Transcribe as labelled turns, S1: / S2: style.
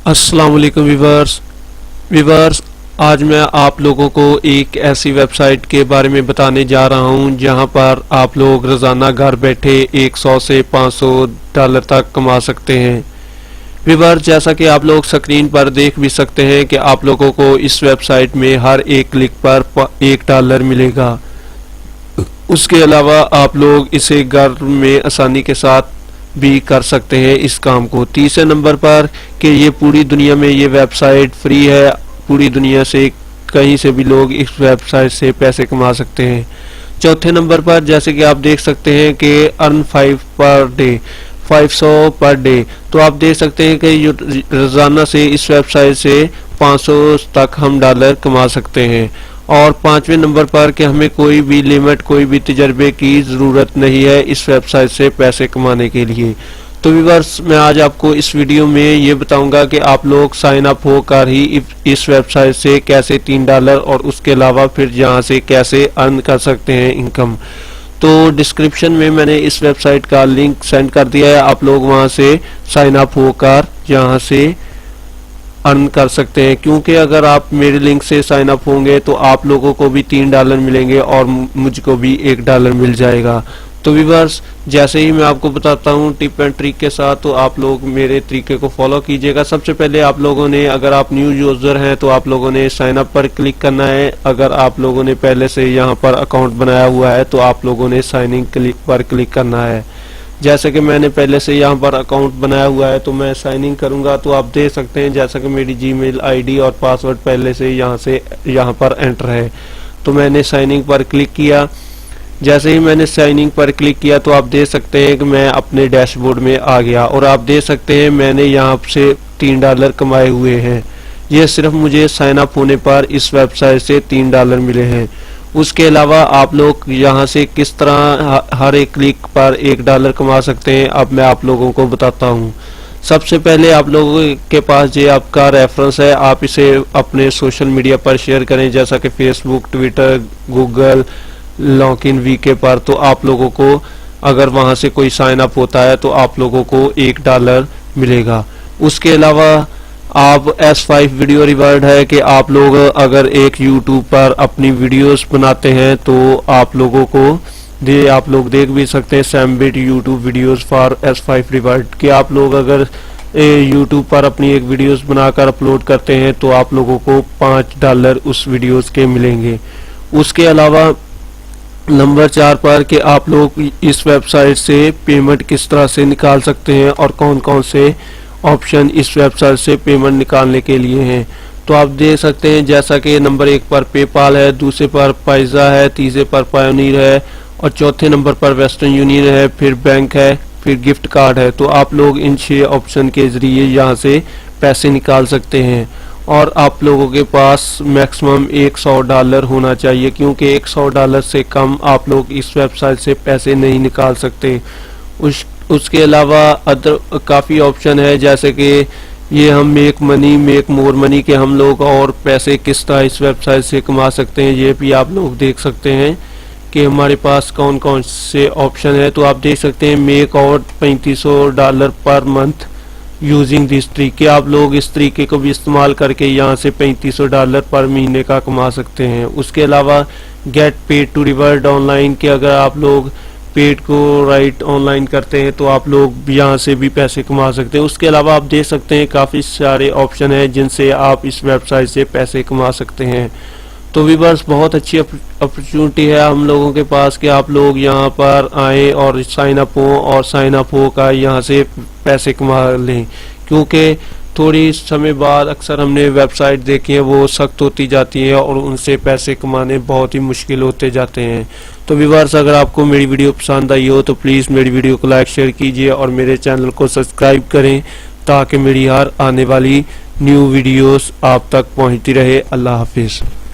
S1: अस्सलाम वालेकुम वीवर्स, आज मैं आप लोगों को एक ऐसी वेबसाइट के बारे में बताने जा रहा हूं जहां पर आप लोग रोज़ाना घर बैठे 100 से 500 डॉलर तक कमा सकते हैं। वीवर्स, जैसा कि आप लोग स्क्रीन पर देख भी सकते हैं कि आप लोगों को इस वेबसाइट में हर एक क्लिक पर $1 मिलेगा। उसके अलावा आप लोग इसे घर में आसानी के साथ भी कर सकते हैं इस काम को। तीसरे नंबर पर कि ये पूरी दुनिया में ये वेबसाइट फ्री है, पूरी दुनिया से कहीं से भी लोग इस वेबसाइट से पैसे कमा सकते हैं। चौथे नंबर पर जैसे कि आप देख सकते हैं कि अर्न 500 पर डे, तो आप देख सकते हैं कि रोजाना से इस वेबसाइट से 500 तक हम डॉलर कमा सकते हैं। और पांचवें नंबर पर कि हमें कोई भी लिमिट, कोई भी तजर्बे की ज़रूरत नहीं है इस वेबसाइट से पैसे कमाने के लिए। तो व्यूअर्स, मैं आज आपको इस वीडियो में ये बताऊंगा कि आप लोग साइन अप होकर ही इस वेबसाइट से कैसे $3 और उसके अलावा फिर यहाँ से कैसे अर्न कर सकते हैं इनकम। तो डिस्क्रिप्शन में मैंने इस वेबसाइट का लिंक सेंड कर दिया है, आप लोग वहाँ से साइन अप होकर यहाँ से अर्न कर सकते हैं। क्योंकि अगर आप मेरे लिंक से साइन अप होंगे तो आप लोगों को भी $3 मिलेंगे और मुझको भी $1 मिल जाएगा। तो व्यूअर्स, जैसे ही मैं आपको बताता हूँ टिप एंड ट्रिक के साथ, तो आप लोग मेरे तरीके को फॉलो कीजिएगा। सबसे पहले आप लोगों ने, अगर आप न्यू यूजर हैं तो आप लोगों ने साइन अप पर क्लिक करना है। अगर आप लोगों ने पहले से यहाँ पर अकाउंट बनाया हुआ है तो आप लोगों ने साइन इन पर क्लिक करना है। जैसे कि मैंने पहले से यहाँ पर अकाउंट बनाया हुआ है तो मैं साइन इन करूंगा, तो आप देख सकते हैं जैसा कि मेरी जीमेल आईडी और पासवर्ड पहले से यहाँ पर एंटर है। तो मैंने साइन इन पर क्लिक किया। जैसे ही मैंने साइन इन पर क्लिक किया तो आप देख सकते हैं कि मैं अपने डैशबोर्ड में आ गया और आप देख सकते हैं मैंने यहाँ से $3 कमाए हुए हैं। ये सिर्फ मुझे साइन अप होने पर इस वेबसाइट से $3 मिले हैं। उसके अलावा आप लोग यहाँ से किस तरह हर एक क्लिक पर $1 कमा सकते हैं, अब मैं आप लोगों को बताता हूँ। सबसे पहले आप लोगों के पास ये आपका रेफरेंस है, आप इसे अपने सोशल मीडिया पर शेयर करें, जैसा कि Facebook, Twitter, Google, login VK पर। तो आप लोगों को अगर वहाँ से कोई साइन अप होता है तो आप लोगों को $1 मिलेगा। उसके अलावा आप S5 वीडियो रिवार्ड है कि आप लोग अगर एक YouTube पर अपनी वीडियोस बनाते हैं तो आप लोगों को आप लोग देख भी सकते हैं सैमबिट YouTube videos for S5 reward कि आप लोग अगर YouTube पर अपनी एक वीडियोस बनाकर अपलोड करते हैं तो आप लोगों को $5 उस वीडियोस के मिलेंगे। उसके अलावा नंबर 4 पर कि आप लोग इस वेबसाइट से पेमेंट किस तरह से निकाल सकते हैं और कौन कौन से ऑप्शन इस वेबसाइट से पेमेंट निकालने के लिए हैं। तो आप देख सकते हैं जैसा कि नंबर 1 पर पेपाल है, दूसरे पर पाइजा है, तीसरे पर पायोनियर है और चौथे नंबर पर वेस्टर्न यूनियन है, फिर बैंक है, फिर गिफ्ट कार्ड है। तो आप लोग इन 6 ऑप्शन के जरिए यहाँ से पैसे निकाल सकते हैं और आप लोगों के पास मैक्सिमम $100 होना चाहिए, क्योंकि $100 से कम आप लोग इस वेबसाइट से पैसे नहीं निकाल सकते। उसके अलावा अदर काफ़ी ऑप्शन है, जैसे कि ये हम मेक मोर मनी के हम लोग और पैसे किस तरह इस वेबसाइट से कमा सकते हैं, ये भी आप लोग देख सकते हैं कि हमारे पास कौन कौन से ऑप्शन है। तो आप देख सकते हैं मेक और $3500 per month using this trick कि आप लोग इस तरीके को भी इस्तेमाल करके यहाँ से $3500 पर महीने का कमा सकते हैं। उसके अलावा get paid to reward online कि अगर आप लोग पेड को राइट ऑनलाइन करते हैं तो आप लोग यहाँ से भी पैसे कमा सकते हैं। उसके अलावा आप देख सकते हैं काफ़ी सारे ऑप्शन हैं जिनसे आप इस वेबसाइट से पैसे कमा सकते हैं। तो व्यूअर्स, बहुत अच्छी अपॉर्चुनिटी है हम लोगों के पास कि आप लोग यहाँ पर आएँ और साइन अप हो और साइन अप होकर यहाँ से पैसे कमा लें, क्योंकि थोड़ी समय बाद अक्सर हमने वेबसाइट देखी है वो सख्त होती जाती है और उनसे पैसे कमाने बहुत ही मुश्किल होते जाते हैं। तो व्यूअर्स, अगर आपको मेरी वीडियो पसंद आई हो तो प्लीज़ मेरी वीडियो को लाइक शेयर कीजिए और मेरे चैनल को सब्सक्राइब करें ताकि मेरी हर आने वाली न्यू वीडियोस आप तक पहुंचती रहे। अल्लाह हाफिज़।